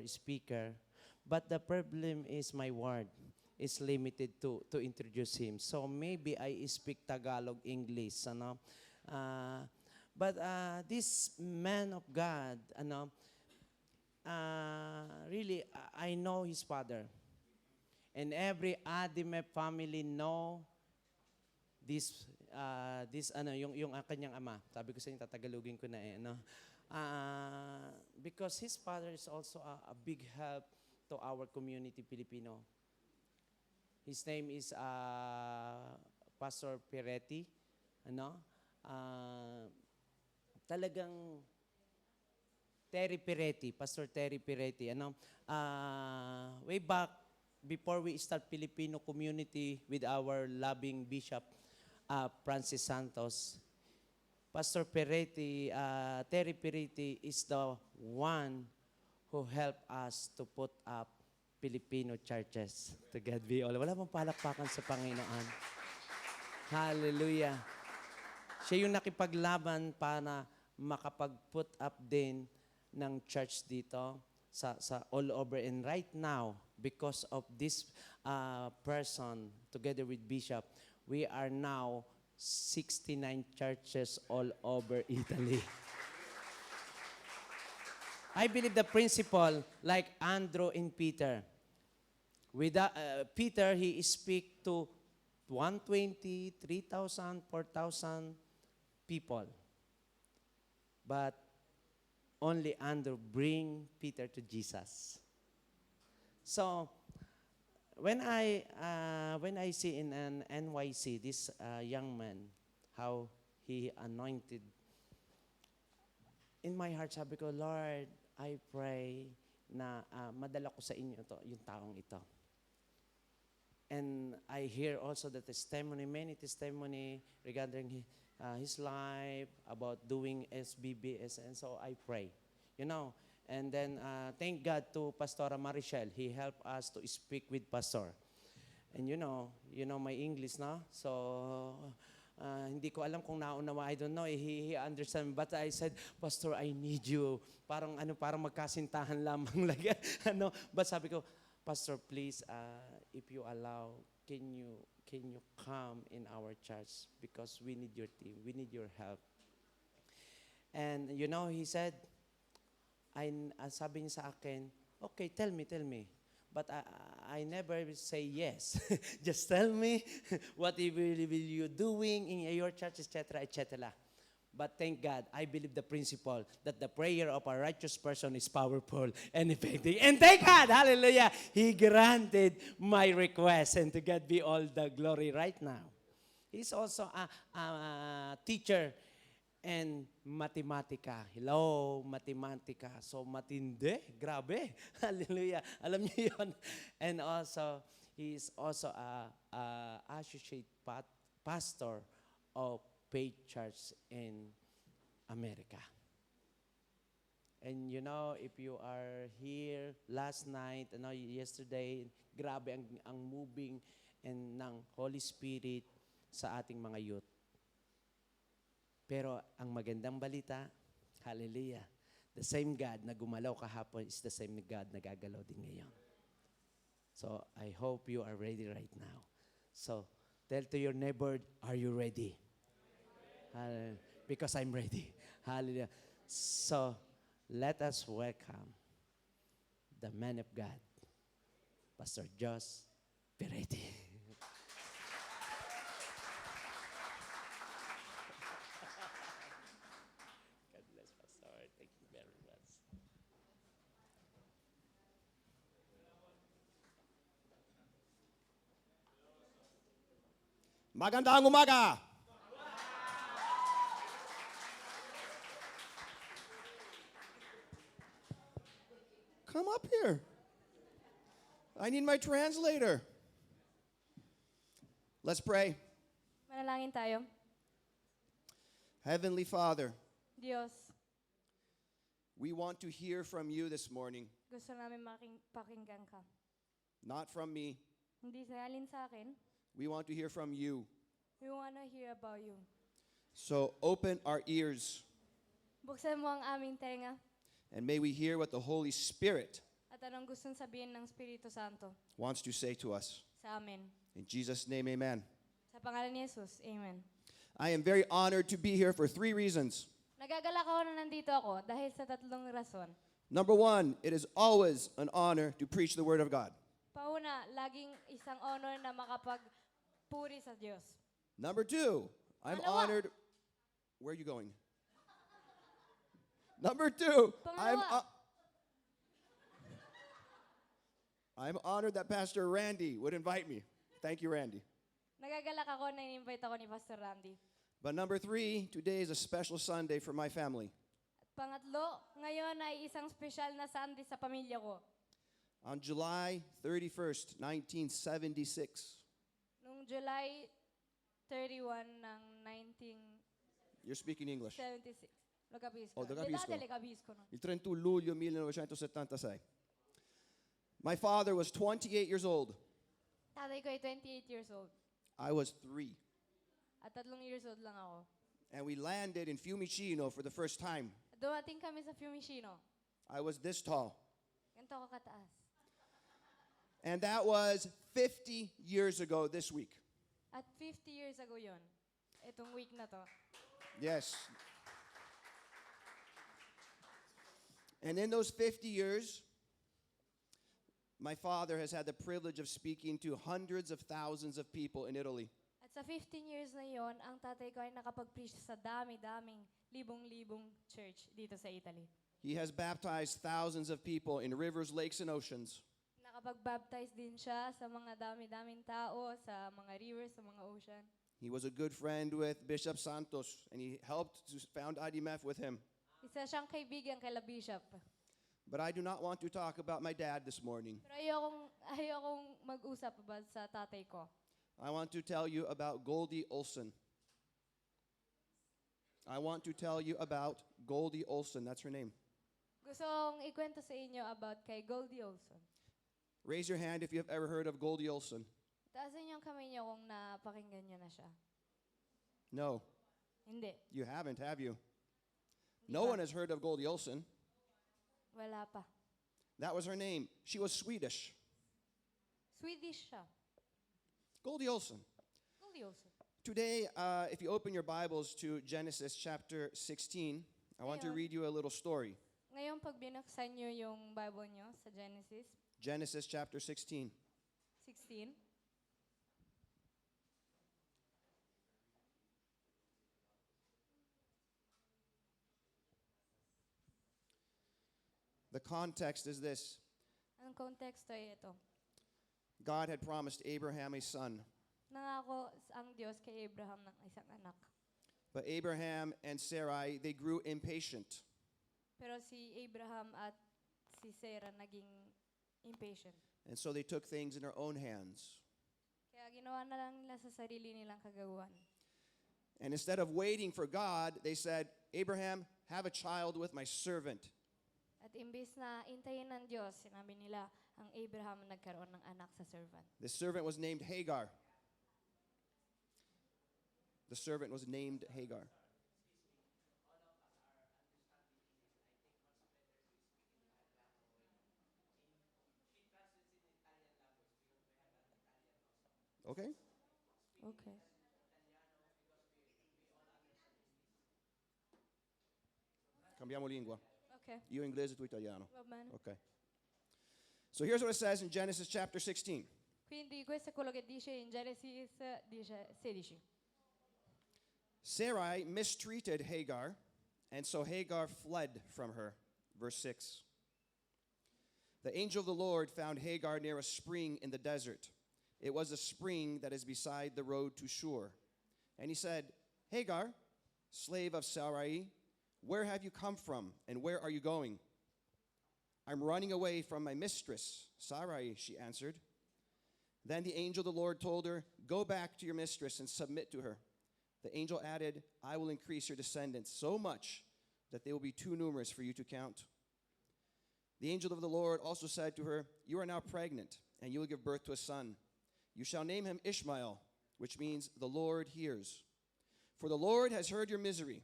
speaker, but the problem is my word is limited to introduce him. So maybe I speak Tagalog, English, ano. Uh, but this man of God, ano, really, I know his father. And every Adime family know this ano yung kanyang ama. Sabi ko sa inyo tatagalogin ko na ano. Because his father is also a big help to our community Filipino. His name is Pastor Peretti, ano? Talagang Terry Peretti, Pastor Terry Peretti, ano? Way back before we start Filipino community with our loving Bishop Francis Santos, Pastor Peretti, Terry Peretti is the one who helped us to put up Filipino churches. To God be all. Wala pong palakpakan sa Panginoon. Hallelujah. Siya yung nakipaglaban para makapag-put up din ng church dito sa all over. And right now, because of this person, together with Bishop, we are now 69 churches all over Italy. I believe the principle, like Andrew and Peter. With Peter, he speak to 120, 3,000, 4,000 people. But only Andrew bring Peter to Jesus. So, when I see in an NYC this young man, how he anointed, in my heart sabi ko, Lord, I pray na madala ko sa inyo to, yung taong ito. And I hear also the testimony, many testimony regarding his life, about doing SBBS, and so I pray. You know, and then thank God to Pastora Marichelle. He helped us to speak with Pastor. And you know my English, no? So, hindi ko alam kung naunawa. I don't know. He understand. But I said, Pastor, I need you. Parang magkasintahan lamang. Like, ano. But sabi ko, Pastor, please, if you allow, can you come in our church? Because we need your team. We need your help. And you know, he said, sabi niya sa akin, okay, tell me. But I never say yes. Just tell me what will you doing in your church, etc., etc. But thank God, I believe the principle that the prayer of a righteous person is powerful and effective. And thank God, hallelujah, He granted my request. And to God be all the glory right now. He's also a teacher and matematika. Hello, matematika. So matindi, grabe. Hallelujah. Alam niyo yun. And also, he is also a associate pastor of Faith Church in America. And you know, if you are here last night, yesterday, grabe ang moving and ng Holy Spirit sa ating mga youth. Pero ang magandang balita, hallelujah, the same God na gumalaw kahapon is the same God na gagalaw din ngayon. So, I hope you are ready right now. So, tell to your neighbor, are you ready? Because I'm ready. Hallelujah. So, let us welcome the man of God, Pastor Jos Peretti. God bless, Pastor. Thank you very much. Magandang umaga! Come up here. I need my translator. Let's pray. Manalangin tayo. Heavenly Father, Diyos, we want to hear from you this morning, gusto namin pakinggan ka. not from me. Hindi salin sa akin. We want to hear from you. We want to hear about you. So open our ears Buksan mo ang aming tenga and may we hear what the Holy Spirit at at anong gustong sabihin ng Espiritu Santo wants to say to us. sa amin. In Jesus' name, amen. Sa pangalan ni Jesus, Amen. I am very honored to be here for 3 reasons. Nagagalak ako na nandito ako dahil sa 3 rason. Number 1, it is always an honor to preach the Word of God. Pauna, laging isang honor na makapagpuri sa Diyos. Number 2, I'm Pangalawa. honored. Where are you going? Number 2, Pangalawa. I'm honored that Pastor Randy would invite me. Thank you, Randy. Nagagalak ako na in-invite ako ni Pastor Randy. But number 3, today is a special Sunday for my family. At pangatlo, ngayon ay isang special na Sunday sa pamilya ko. On July 31st, 1976, Noong July 31 ng 1976. you're speaking English. Lagabisco. Oh, Lagabisco. Lagabisco. No? Il 31 luglio 1976. My father was 28 years old. Tatay ko ay 28 years old. I was 3. At 3 years old lang ako. And we landed in Fiumicino for the first time. Dumating kami sa Fiumicino. I was this tall. Ganito ako kataas. And that was 50 years ago this week. At 50 years ago yon. Itong week na to. Yes. And in those 50 years, my father has had the privilege of speaking to hundreds of thousands of people in Italy. At sa 15 years na yon, ang tatay ko ay nakapag-preach sa dami-daming, libong-libong church dito sa Italy. He has baptized thousands of people in rivers, lakes, and oceans. Nakapag-baptize din siya sa mga dami-daming tao, sa mga rivers, sa mga ocean. He was a good friend with Bishop Santos, and he helped to found IDMF with him. Isa siyang kaibigan kay La Bishop. But I do not want to talk about my dad this morning. Pero ayokong mag-usap about sa tatay ko. I want to tell you about Goldie Olson. I want to tell you about Goldie Olson. That's her name. Gustong ikwento sa inyo about kay Goldie Olson. Raise your hand if you have ever heard of Goldie Olson. Taasan niyo ang kamay niyo kung napakinggan niyo na siya. No, Hindi. you haven't, have you? Hindi No pa. one has heard of Goldie Olson. Wala pa. That was her name. She was Swedish. Swedish siya. Goldie Olson. Goldie Olson. Today, if you open your Bibles to Genesis chapter 16, I want to Ngayon. read you a little story. Ngayon, pag binuksan niyo yung Bible niyo sa Genesis Genesis chapter 16. 16, The context is this. ang konteksto ay ito. God had promised Abraham a son, Nangako ang Diyos kay Abraham ng isang anak. but Abraham and Sarai, they grew impatient. Pero si Abraham at si Sarah naging impatient. And so they took things in their own hands. Kaya ginawa na lang nila sa sarili nilang kagawan. And instead of waiting for God, they said, Abraham, have a child with my servant. At imbis na intayin ng Diyos, sinabi nila, ang Abraham nagkaroon ng anak sa servant. The servant was named Hagar. The servant was named Hagar. Okay? Okay. Cambiamo lingua. Okay. Io inglese, tu italiano. Va bene. Okay. So here's what it says in Genesis chapter 16. Quindi questo è quello che dice in Genesis 16. Sarai mistreated Hagar, and so Hagar fled from her. Verse 6. The angel of the Lord found Hagar near a spring in the desert. It was a spring that is beside the road to Shur. And he said, Hagar, slave of Sarai, where have you come from, and where are you going? I'm running away from my mistress, Sarai, she answered. Then the angel of the Lord told her, Go back to your mistress and submit to her. The angel added, I will increase your descendants so much that they will be too numerous for you to count. The angel of the Lord also said to her, You are now pregnant, and you will give birth to a son. You shall name him Ishmael, which means the Lord hears. For the Lord has heard your misery.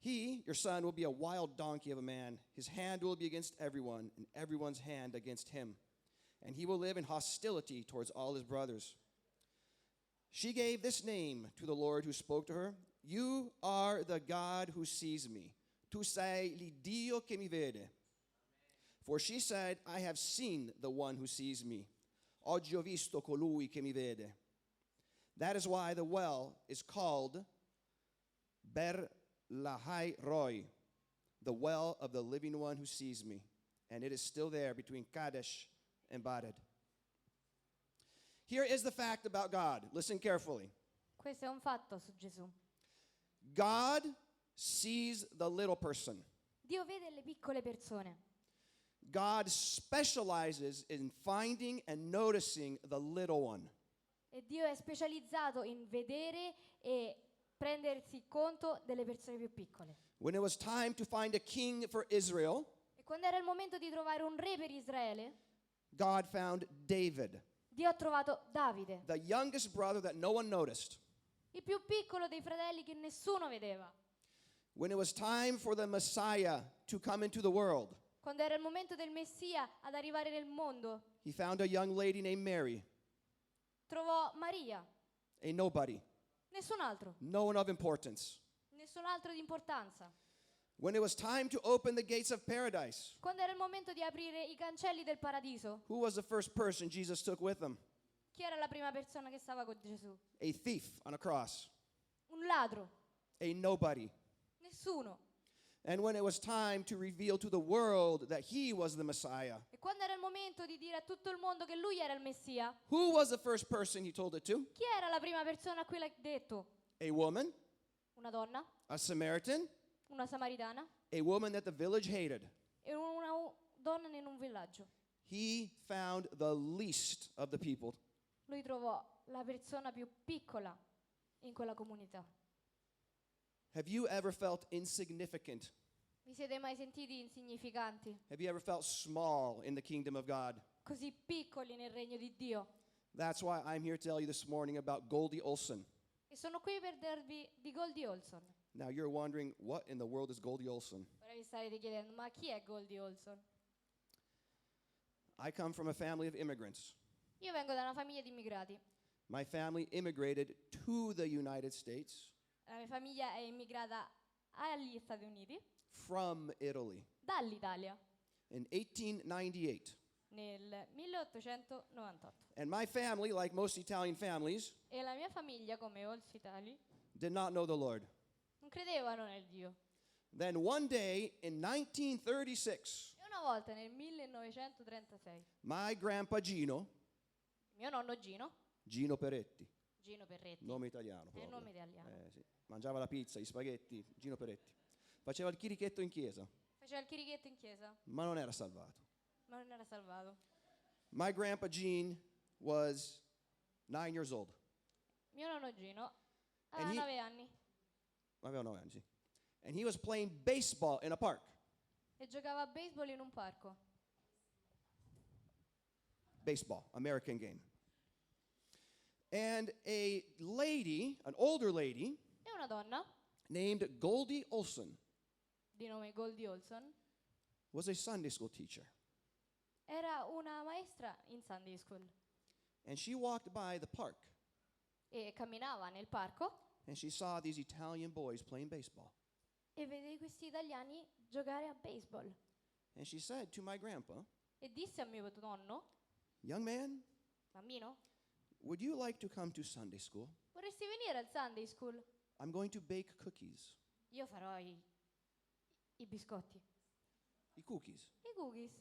He, your son, will be a wild donkey of a man. His hand will be against everyone, and everyone's hand against him. And he will live in hostility towards all his brothers. She gave this name to the Lord who spoke to her. You are the God who sees me. Tu sei l'Iddio che mi vede. For she said, I have seen the one who sees me. Oggi ho visto colui che mi vede. That is why the well is called Ber Lahai Roi, the well of the living one who sees me. And it is still there between Kadesh and Baded. Here is the fact about God. Listen carefully. Questo è un fatto su Gesù. God sees the little person. Dio vede le piccole persone. God specializes in finding and noticing the little one. E Dio è specializzato in vedere e prendersi conto delle persone più piccole. When it was time to find a king for Israel, E quando era il momento di trovare un re per Israele, God found David, Dio ha trovato Davide, the youngest brother that no one noticed. il più piccolo dei fratelli che nessuno vedeva. When it was time for the Messiah to come into the world, Quando era il momento del Messia ad arrivare nel mondo, he found a young lady named Mary, trovò Maria, a nobody, nessun altro, no one of importance. nessun altro di importanza. When it was time to open the gates of paradise, Quando era il momento di aprire i cancelli del paradiso, who was the first person Jesus took with him? chi era la prima persona che stava con Gesù? A thief on a cross, Un ladro, a nobody. nessuno. And when it was time to reveal to the world that he was the Messiah, E quando era il momento di dire a tutto il mondo che lui era il Messia, who was the first person he told it to? chi era la prima persona a cui l'ha detto? A woman, Una donna, a Samaritan, una samaritana a woman that the village hated. e una donna in un villaggio. He found the least of the people. Lui trovò la persona più piccola in quella comunità. Have you ever felt insignificant? Vi siete mai sentiti insignificanti? Have you ever felt small in the kingdom of God? Così piccoli nel regno di Dio? That's why I'm here to tell you this morning about Goldie Olson. E sono qui per darvi di Goldie Olson. Now you're wondering, what in the world is Goldie Olson? Ora vi starete chiedendo, ma chi è Goldie Olson? I come from a family of immigrants. Io vengo da una famiglia di immigrati. My family immigrated to the United States La mia famiglia è immigrata agli Stati Uniti from Italy dall'Italia in 1898. nel 1898. And my family, like most Italian families, E la mia famiglia, come molti Itali, did not know the Lord. non credevano nel Dio. Then one day in 1936, E una volta nel 1936, my grandpa Gino, mio nonno Gino, Gino Peretti, Gino Perretti, nome italiano è il proprio. nome italiano, Sì. Mangiava la pizza, gli spaghetti, Gino Peretti. Faceva il chirichetto in chiesa, faceva il chirichetto in chiesa, ma non era salvato. ma non era salvato. My grandpa Gene was 9 years old. Mio nonno Gino And aveva he- 9 anni Aveva 9 anni, sì. And he was playing baseball in a park. e giocava a baseball in un parco. Baseball, American game. And a lady, an older lady, E una donna named Goldie Olson, di nome Goldie Olson was a Sunday school teacher. era una maestra in Sunday School And she walked by the park e camminava nel parco and she saw these Italian boys playing baseball. e vede questi italiani giocare a baseball. And she said to my grandpa, E disse a mio nonno, young man, bambino, would you like to come to Sunday school? vorresti venire al Sunday School? I'm going to bake cookies. Io farò i biscotti, I cookies. i cookies.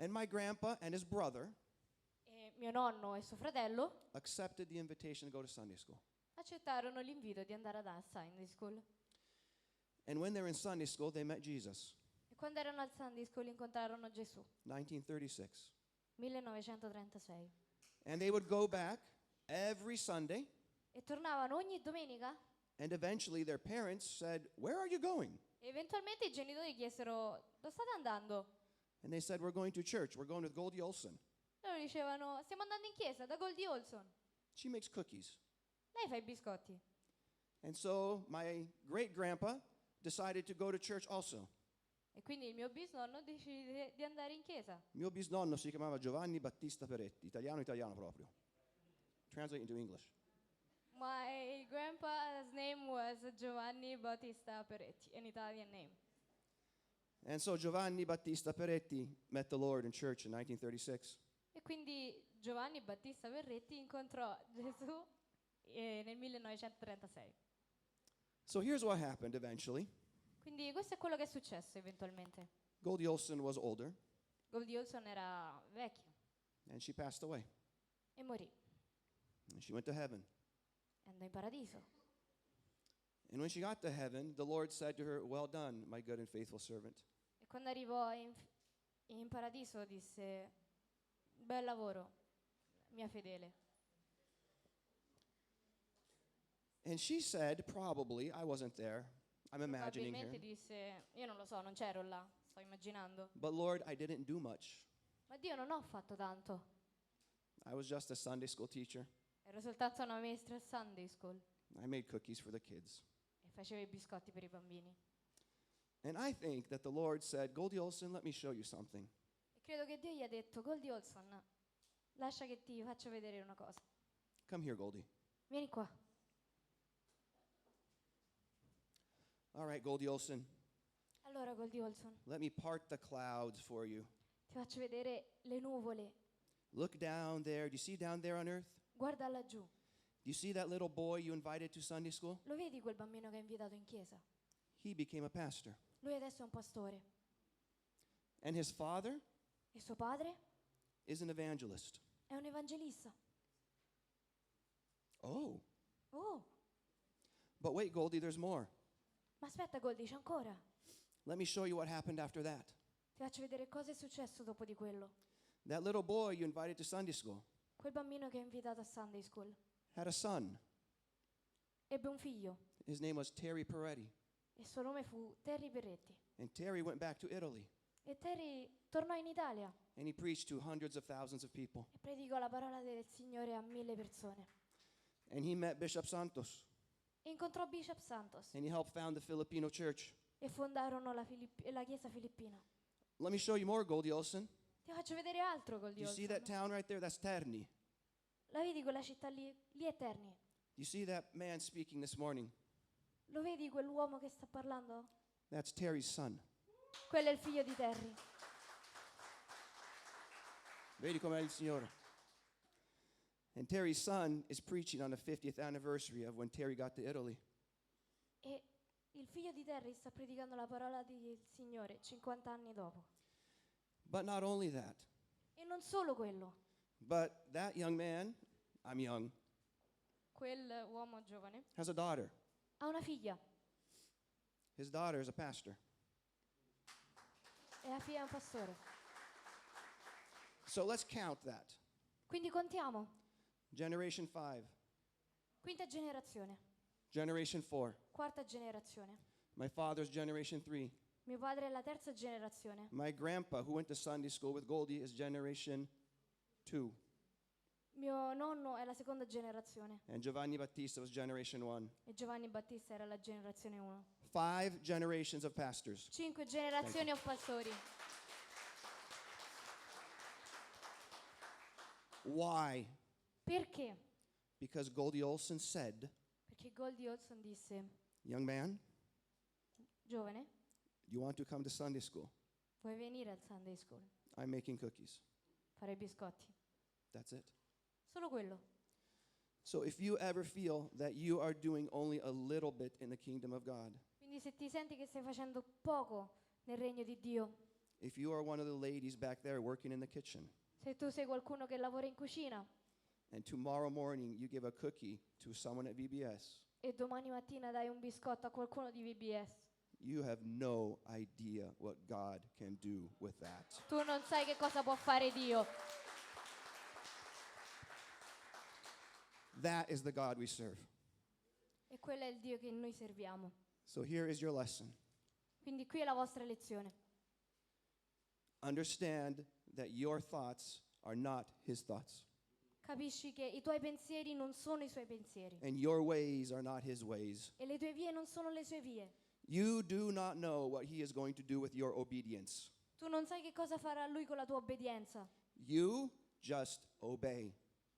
And my grandpa and his brother E mio nonno e suo fratello accepted the invitation to go to Sunday school. accettarono l'invito di andare ad Sunday School. And when they were in Sunday school, they met Jesus. E quando erano al Sunday School incontrarono Gesù, 1936. 1936. And they would go back every Sunday, E tornavano ogni domenica and eventually their parents said, where are you going? e eventualmente i genitori chiesero, dove state andando? And they said, we're going to church. We're going with Goldie Olson. Loro dicevano, stiamo andando in chiesa da Goldie Olson. She makes cookies. Lei fa i biscotti. And so my great grandpa decided to go to church also. E quindi il mio bisnonno decide di andare in chiesa. Mio bisnonno si chiamava Giovanni Battista Peretti, italiano proprio. Translate into English. My grandpa's name was Giovanni Battista Peretti, an Italian name. And so Giovanni Battista Peretti met the Lord in church in 1936. E quindi Giovanni Battista Peretti incontrò Gesù nel 1936. So here's what happened eventually. Quindi questo è quello che è successo eventualmente. Goldie Olson was older, Goldie Olson era vecchio and she passed away. e morì. And she went to heaven. E andò in paradiso. And when she got to heaven, the Lord said to her, "Well done, my good and faithful servant." E quando arrivò in paradiso disse, bel lavoro, mia fedele. And she said, probably, I wasn't there, I'm imagining Probabilmente here, disse, io non lo so, non c'ero là, sto immaginando. but Lord, I didn't do much. Ma Dio non ho fatto tanto. I was just a Sunday school teacher. Ero soltanto una maestra Sunday school I made cookies for the kids. e facevo i biscotti per i bambini. And I think that the Lord said, Goldie Olson, let me show you something. E credo che Dio gli ha detto, Goldie Olson, lascia che ti faccio vedere una cosa. Come here, Goldie. Vieni qua. All right, Goldie Olson, Allora, Goldie Olson, let me part the clouds for you. ti faccio vedere le nuvole. Look down there. Do you see down there on earth? Guarda laggiù. Do you see that little boy you invited to Sunday school? Lo vedi quel bambino che hai invitato in chiesa? He became a pastor. Lui adesso è un pastore. And his father E suo padre is an evangelist. è un evangelista. Oh, Oh, but wait, Goldie, there's more. ma aspetta Goldie, c'è ancora. Let me show you what happened after that. Ti faccio vedere cosa è successo dopo di quello. That little boy you invited to Sunday school Quel bambino che hai invitato a Sunday School had a son. ebbe un figlio His name was Terry Peretti. e il suo nome fu Terry Peretti. And Terry went back to Italy E Terry tornò in Italia and he preached to hundreds of thousands of people. e predicò la parola del Signore a 1000 persone. And he met Bishop Santos E incontrò Bishop Santos and he helped found the Filipino church. e fondarono la chiesa filippina. Let me show you more, Goldie Olson. Ti faccio vedere altro, Do Goldie you see that Olson. town right there? That's Terni. La vedi quella città lì? Lì è Terni. Do you see that man speaking this morning? Lo vedi quell'uomo che sta parlando? That's Terry's son. Quello è il figlio di Terry. Vedi com'è il Signore. And Terry's son is preaching on the 50th anniversary of when Terry got to Italy. E il figlio di Terry sta predicando la parola del Signore 50 anni dopo. But not only that, E non solo quello. but that young man, I'm young, Quel uomo giovane has a daughter. ha una figlia His daughter is a pastor. e la figlia è un pastore. So let's count that. Quindi contiamo. Generation 5, Quinta generazione, Generation 4, quarta generazione. my father's Generation 3. Mio padre è la terza generazione. My grandpa, who went to Sunday school with Goldie, is Generation 2. Mio nonno è la seconda generazione And Giovanni Battista was Generation 1. e Giovanni Battista era la generazione 1. 5 generations of pastors. 5 generazioni of pastori. Why? Perché? Because Goldie Olson said, Perché Goldie Olson disse, young man, giovane, you want to come to Sunday school? vuoi venire al Sunday School? I'm making cookies. Fare i biscotti. That's it. Solo quello. So if you ever feel that you are doing only a little bit in the kingdom of God, Quindi se ti senti che stai facendo poco nel regno di Dio, if you are one of the ladies back there working in the kitchen, se tu sei qualcuno che lavora in cucina and tomorrow morning you give a cookie to someone at VBS, e domani mattina dai un biscotto a qualcuno di VBS, you have no idea what God can do with that. tu non sai che cosa può fare Dio. That is the God we serve. E quello è il Dio che noi serviamo. So here is your lesson. Quindi qui è la vostra lezione. Understand that your thoughts are not his thoughts. capisci che i tuoi pensieri non sono i suoi pensieri and your ways are not his ways. e le tue vie non sono le sue vie. You do not know what he is going to do with your obedience. Tu non sai che cosa farà lui con la tua obbedienza. You just obey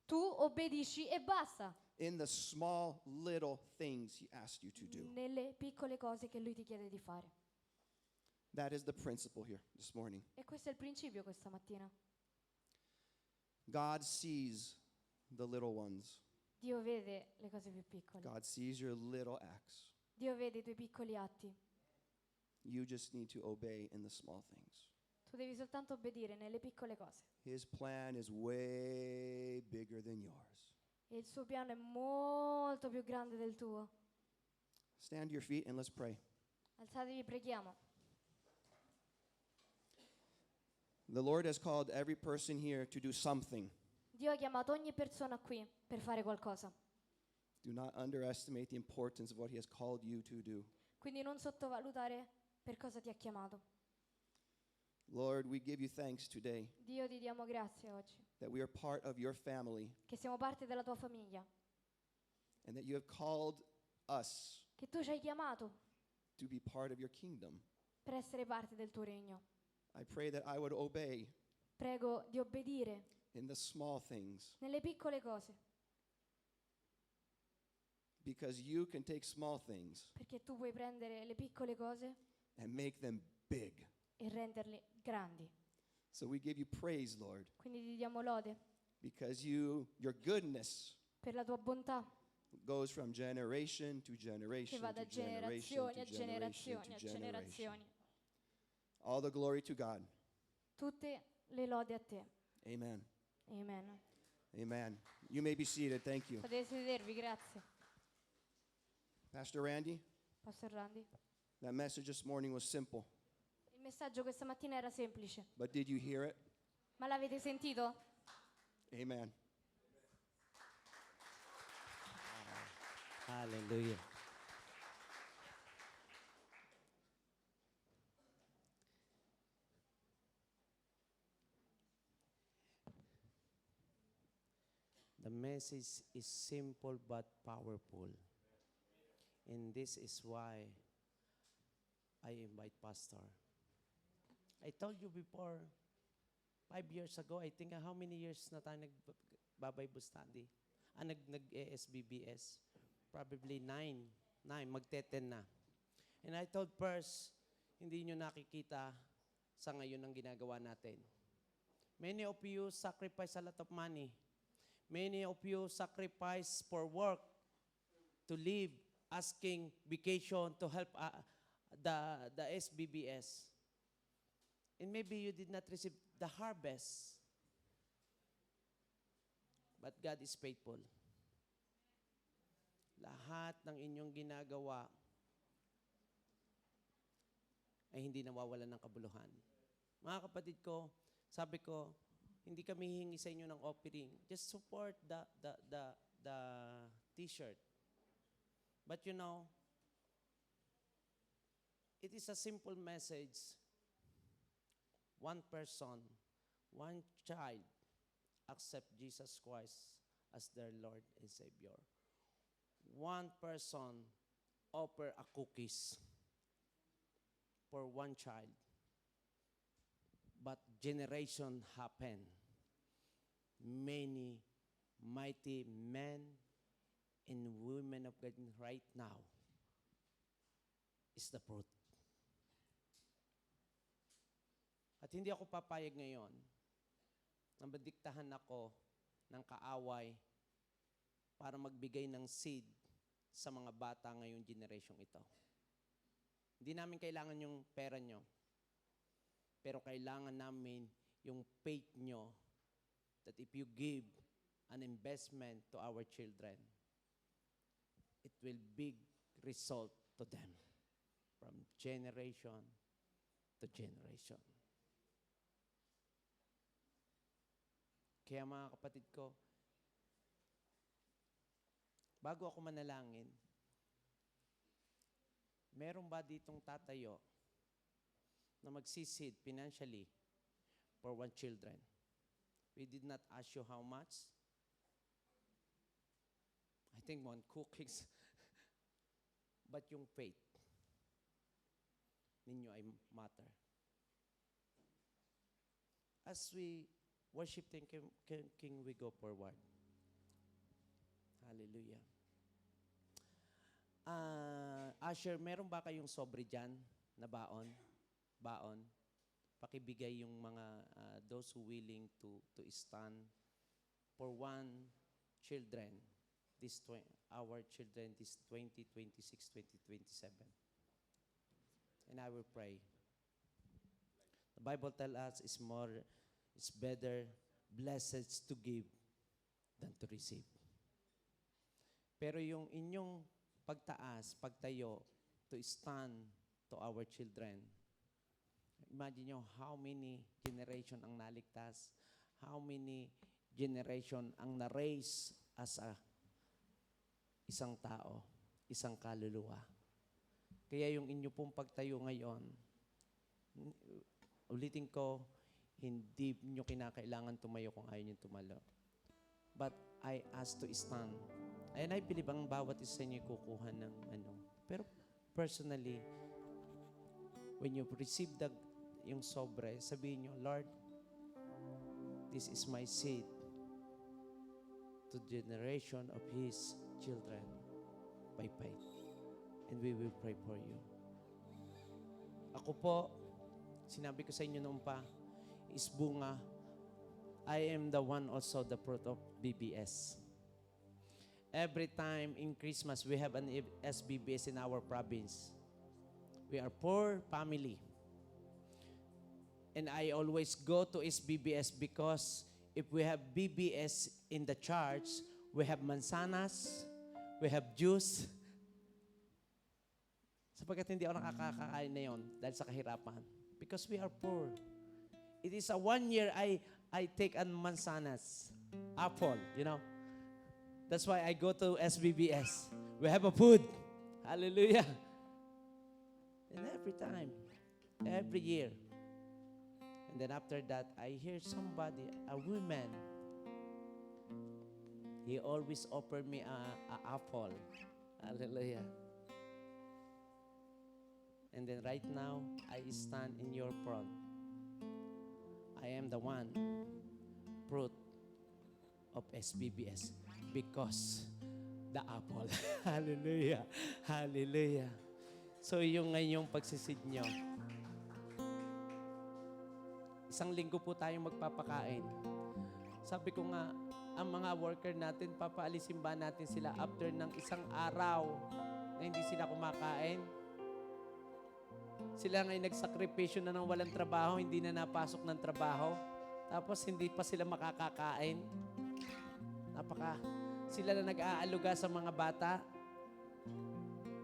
Tu obbedisci e basta, in the small little things he asked you to do. nelle piccole cose che lui ti chiede di fare. That is the principle here this morning. E questo è il principio questa mattina. God sees the little ones. Dio vede le cose più piccole. God sees your little acts. Dio vede i tuoi piccoli atti. You just need to obey in the small things. Tu devi soltanto obbedire nelle piccole cose. His plan is way bigger than yours. E il suo piano è molto più grande del tuo. Stand to your feet and let's pray. Alzatevi, preghiamo. The Lord has called every person here to do something. Dio ha chiamato ogni persona qui per fare qualcosa. Do not underestimate the importance of what he has called you to do. Quindi non sottovalutare per cosa ti ha chiamato. Lord, we give you thanks today Dio, ti diamo grazie oggi that we are part of your family che siamo parte della tua famiglia, and that you have called us che tu ci hai chiamato to be part of your kingdom. per essere parte del tuo regno. I pray that I would obey Prego di obbedire in the small things nelle piccole cose, because you can take small things perché tu puoi prendere le piccole cose and make them big. e renderle grandi. So we give you praise, Lord, Quindi ti diamo lode because your goodness per la tua bontà goes from generation to che generation va to da generation generazioni a to generation generazioni to a generation. generazioni. All the glory to God. Tutte le lodi a te. Amen. Amen. Amen. You may be seated. Thank you. Potete sedervi, grazie. Pastor Randy, Pastor Randy. that message this morning was simple, Il messaggio questa mattina era semplice, but did you hear it? ma l'avete sentito? Amen. Hallelujah. The message is simple but powerful. And this is why I invite Pastor. I told you before, 5 years ago, I think, how many years na tayo nag-Bible study? Nag-SBBS? Probably 9. Magte-10 na. And I told first, hindi nyo nakikita sa ngayon ang ginagawa natin. Many of you sacrifice a lot of money. Many of you sacrifice for work, to live, asking vacation to help the SBBS. And maybe you did not receive the harvest. But God is faithful. Lahat ng inyong ginagawa ay hindi nawawalan ng kabuluhan. Mga kapatid ko, sabi ko, hindi kami hihingi sa inyo ng offering. Just support the t-shirt. But you know, it is a simple message. One person, one child, accept Jesus Christ as their Lord and Savior. One person offer a cookies for one child. But generation happen. Many mighty men and women of God right now is the fruit. At hindi ako papayag ngayon na madiktahan ako ng kaaway para magbigay ng seed sa mga bata ngayong generation ito. Hindi namin kailangan yung pera nyo. Pero kailangan namin yung faith nyo that if you give an investment to our children, it will big result to them from generation to generation. Kaya mga kapatid ko, bago ako manalangin, meron ba ditong tatayo na magsisid financially for one children? We did not ask you how much. anything on cookies. But yung faith ninyo ay matter. As we worship King, we go forward. Hallelujah. Asher, meron ba kayong sobre dyan na baon? Baon? Pakibigay yung mga those who willing to stand for one children, our children, this 2026, 2027. And I will pray. The Bible tells us it's better, blessed to give than to receive. Pero yung inyong pagtaas, pagtayo, to stand to our children, imagine nyo how many generation ang naligtas, how many generation ang na-raise as isang tao, isang kaluluwa. Kaya yung inyo pong pagtayo ngayon, ulitin ko, hindi nyo kinakailangan tumayo kung ayaw nyo tumalo. But I ask to stand. And I believe ang bawat isa nyo kukuha ng ano. Pero personally, when you receive yung sobre, sabihin nyo, Lord, this is my seed to generation of His children by faith. And we will pray for you. Ako po, sinabi ko sa inyo noon pa, is bunga. I am the one also the fruit of BBS. Every time in Christmas, we have an SBBS in our province. We are poor family. And I always go to SBBS because if we have BBS in the church, we have mansanas, we have juice. Sapagkat hindi ako nakakakain na yun dahil sa kahirapan. Because we are poor. It is a 1 year I take an mansanas, apple, you know. That's why I go to SBBS. We have a food. Hallelujah. And every time, every year. And then after that, I hear somebody, a woman, he always offer me a apple. Hallelujah. And then right now, I stand in your front. I am the one, fruit of SBBS, because the apple. Hallelujah. Hallelujah. So yung ngayong pagsisid nyo, isang linggo po tayong magpapakain. Sabi ko nga, ang mga worker natin, papaalisin ba natin sila after ng isang araw na hindi sila kumakain? Sila nga'y nagsakripisyo na ng walang trabaho, hindi na napasok ng trabaho. Tapos hindi pa sila makakakain. Sila na nag-aaluga sa mga bata.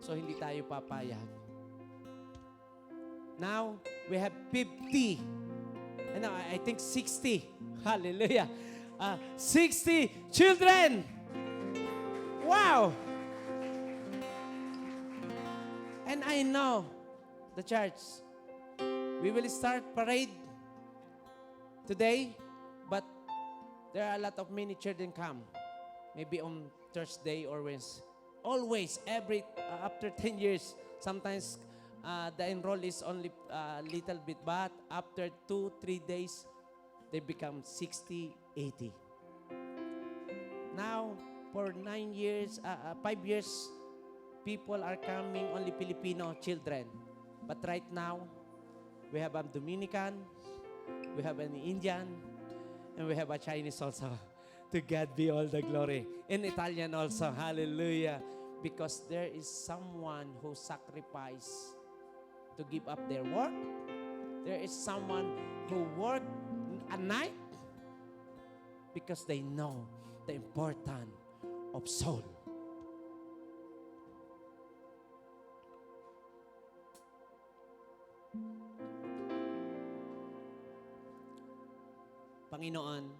So hindi tayo papayag. Now, we have 50. And now, I think 60. Hallelujah. 60 children. Wow. And I know the church, we will start parade today, but there are a lot of many children come. Maybe on Thursday or Wednesday. Always, after 10 years, sometimes the enroll is only a little bit, but after 2-3 days, they become 60, 80. Now, for 5 years, people are coming, only Filipino children. But right now, we have a Dominican, we have an Indian, and we have a Chinese also. To God be all the glory. In Italian also, hallelujah. Because there is someone who sacrificed to give up their work. There is someone who worked at night because they know the importance of soul. Panginoon,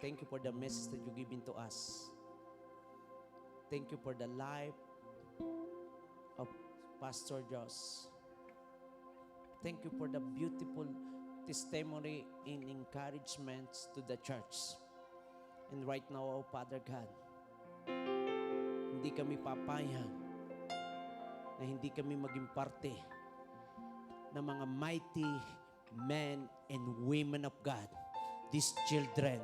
thank you for the message that you given to us. Thank you for the life of Pastor Joss. Thank you for the beautiful testimony and encouragement to the church. And right now, oh Father God, hindi kami papayag na hindi kami maging parte ng mga mighty men and women of God, these children,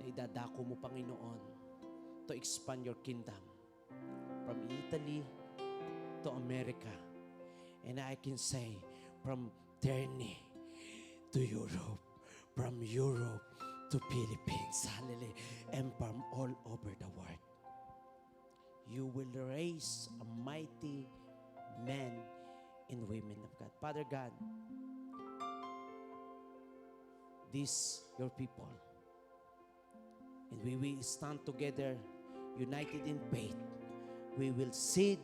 na idadako mo, Panginoon, to expand your kingdom from Italy to America. And I can say, from Turkey to Europe, from Europe to Philippines, hallelujah, and from all over the world. You will raise a mighty men and women of God. Father God, these your people, and we will stand together, united in faith. We will seed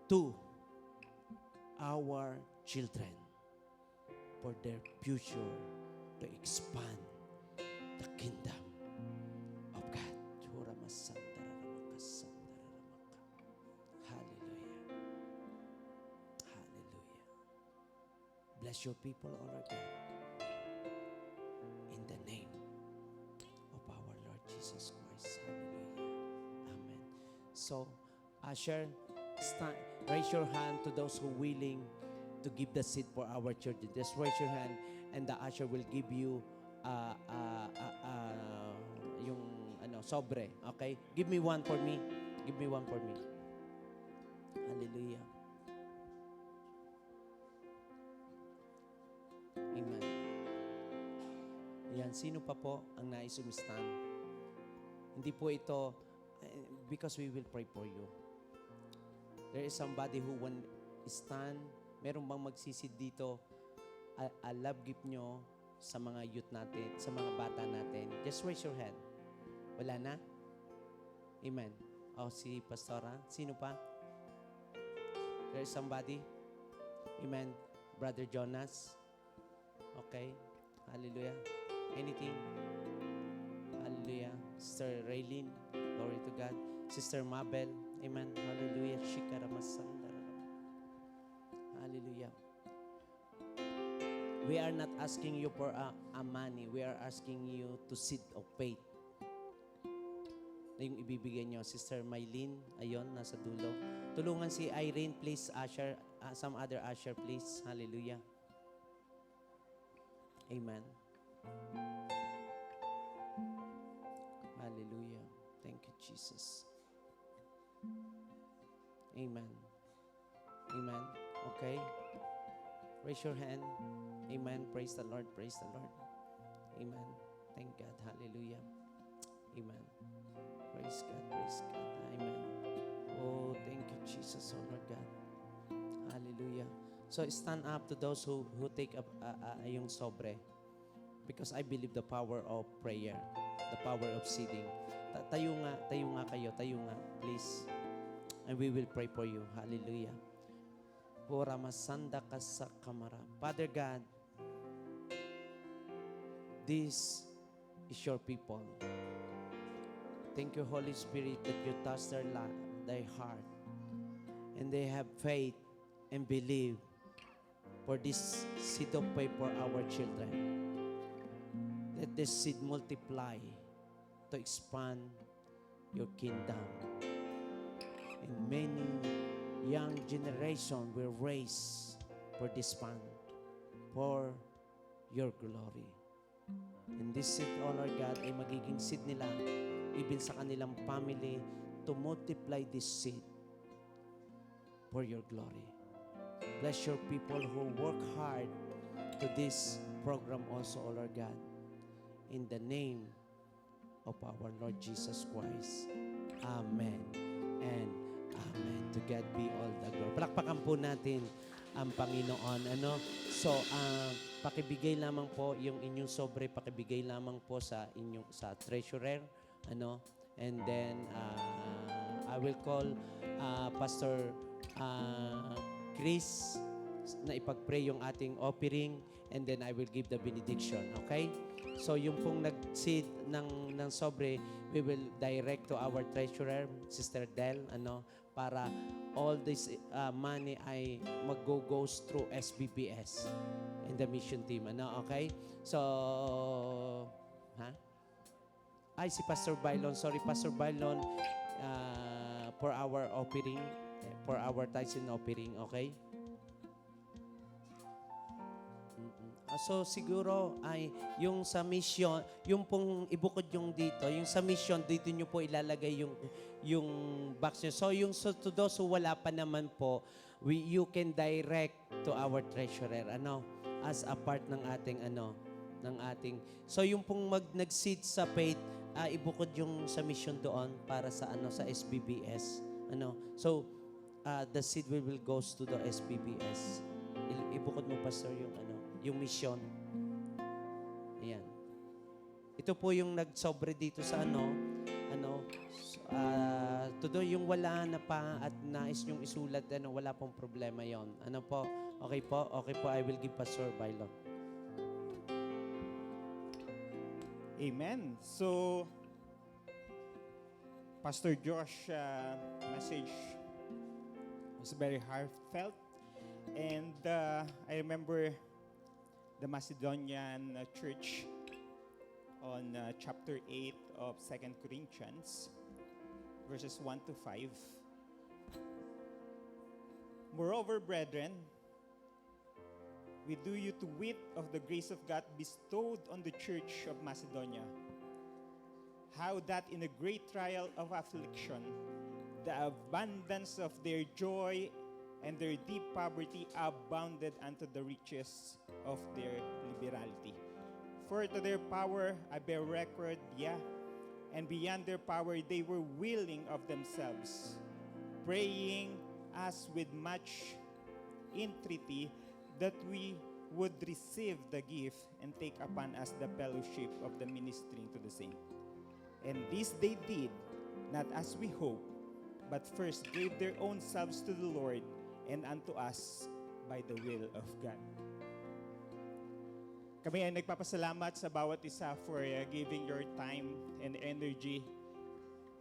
to our children for their future to expand the kingdom of God. Hallelujah. Hallelujah. Bless your people, O Lord God. In the name of our Lord Jesus Christ. Hallelujah. Amen. So, Asher, raise your hand to those who willing to give the seed for our children. Just raise your hand and the usher will give you yung sobre. Okay? Give me one for me. Give me one for me. Hallelujah. Amen. Yan. Sino pa po ang nais umistan? Hindi po ito because we will pray for you. There is somebody who want stand. Meron bang magsisid dito? A love gift nyo sa mga youth natin, sa mga bata natin. Just raise your hand. Wala na? Amen. Oh, si Pastora. Sino pa? There is somebody? Amen. Brother Jonas. Okay. Hallelujah. Anything? Hallelujah. Sister Raylene. Glory to God. Sister Mabel. Amen. Hallelujah. Shikaramasandara. Hallelujah. We are not asking you for a money. We are asking you to seed of faith. Na yung ibibigay nyo. Sister Mylene, ayon, nasa dulo. Tulungan si Irene, please, usher. Some other usher, please. Hallelujah. Amen. Hallelujah. Thank you, Jesus. Amen. Amen. Okay. Raise your hand. Amen. Praise the Lord. Praise the Lord. Amen. Thank God. Hallelujah. Amen. Praise God. Praise God. Amen. Oh, thank you, Jesus. Oh, Lord God. Hallelujah. So, stand up to those who take up yung sobre. Because I believe the power of prayer. The power of seeding. Tayo nga kayo. Tayo nga, please. And we will pray for you. Hallelujah. Masanda ka sa kamara. Father God, this is your people. Thank you, Holy Spirit, that you touch their heart. And they have faith and believe for this seed of faith for our children. Let this seed multiply to expand your kingdom. And many young generation will raise for this fund, for your glory. And this seed, oh Lord God, ay magiging seed nila, even sa kanilang family, to multiply this seed for your glory. Bless your people who work hard to this program also, oh Lord God. In the name of our Lord Jesus Christ. Amen. And amen. To God be all the glory. Palakpakan po natin ang Panginoon. So, pakibigay lamang po yung inyong sobre, pakibigay lamang po sa treasurer. And then, I will call Pastor Chris na ipag-pray yung ating offering, and then I will give the benediction. Okay? So, yung pong nag-seed ng sobre, we will direct to our treasurer, Sister Del, para all this money ay goes through SBBS and the mission team. Ano, okay? So, Ay, si Pastor Bailon. Sorry, Pastor Bailon, for our offering, for our tithes and offering, okay? So siguro ay yung sa mission, yung pong ibukod yung dito, yung sa mission dito nyo po ilalagay yung box nyo. So yung to those who wala pa naman po, you can direct to our treasurer as a part ng ating So yung pong nag-seed sa faith, ibukod yung sa mission doon para sa sa SBBS. So the seed will goes to the SBBS. Ibukod mo, Pastor, yung mission. Ayan. Ito po yung nagsobre dito sa todo yung wala na pa at nais yung isulat, wala pong problema yon. Po? Okay po? Okay po, I will give Pastor Bailon. Amen. So, Pastor Josh message was very heartfelt. And I remember the Macedonian church on chapter 8 of 2 Corinthians, verses 1 to 5. Moreover, brethren, we do you to wit of the grace of God bestowed on the church of Macedonia, how that in a great trial of affliction, the abundance of their joy and their deep poverty abounded unto the riches of their liberality. For to their power I bear record, and beyond their power they were willing of themselves, praying us with much entreaty that we would receive the gift and take upon us the fellowship of the ministering to the saint. And this they did, not as we hope, but first gave their own selves to the Lord and unto us by the will of God. Kami ay nagpapasalamat sa bawat isa for giving your time and energy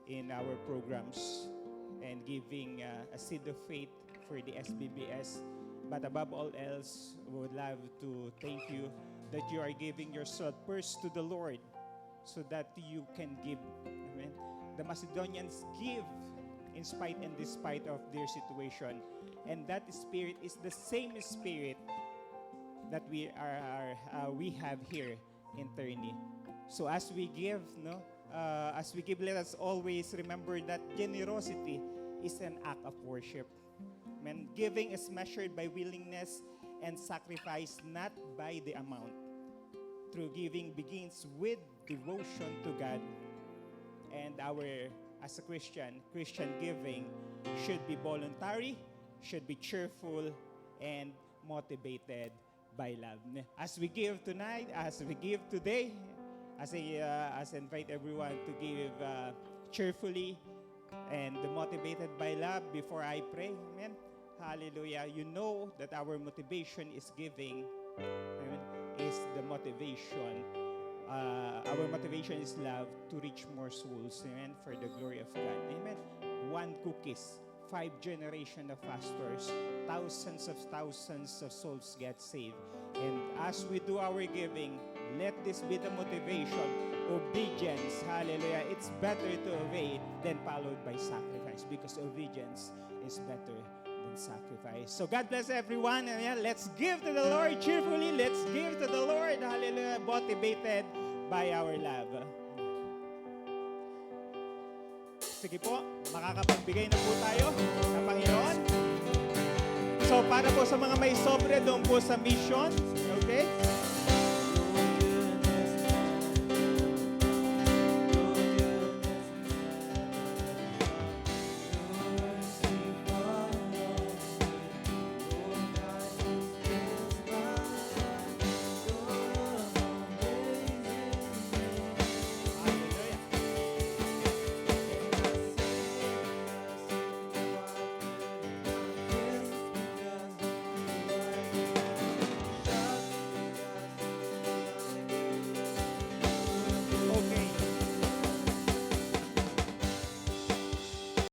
in our programs and giving a seed of faith for the SBBS. But above all else, we would love to thank you that you are giving yourself first to the Lord so that you can give. Amen. The Macedonians give in spite and despite of their situation. And that spirit is the same spirit that we have here in Terni. So as we give, let us always remember that generosity is an act of worship. Amen. Giving is measured by willingness and sacrifice, not by the amount. True giving begins with devotion to God. And as a Christian giving should be voluntary, should be cheerful, and motivated by love. As we give tonight, as we give today, as I invite everyone to give cheerfully and motivated by love before I pray. Amen. Hallelujah. You know that our motivation is giving. Amen. Is the motivation. Our motivation is love to reach more souls. Amen. For the glory of God. Amen. 1 cookies. 5 generations of pastors, thousands of souls get saved. And as we do our giving, let this be the motivation. Obedience, hallelujah. It's better to obey than followed by sacrifice, because obedience is better than sacrifice. So God bless everyone. And let's give to the Lord cheerfully. Let's give to the Lord, hallelujah, motivated by our love. Sige po, makakapagbigay na po tayo sa Panginoon. So para po sa mga may sobre doon po sa mission, okay?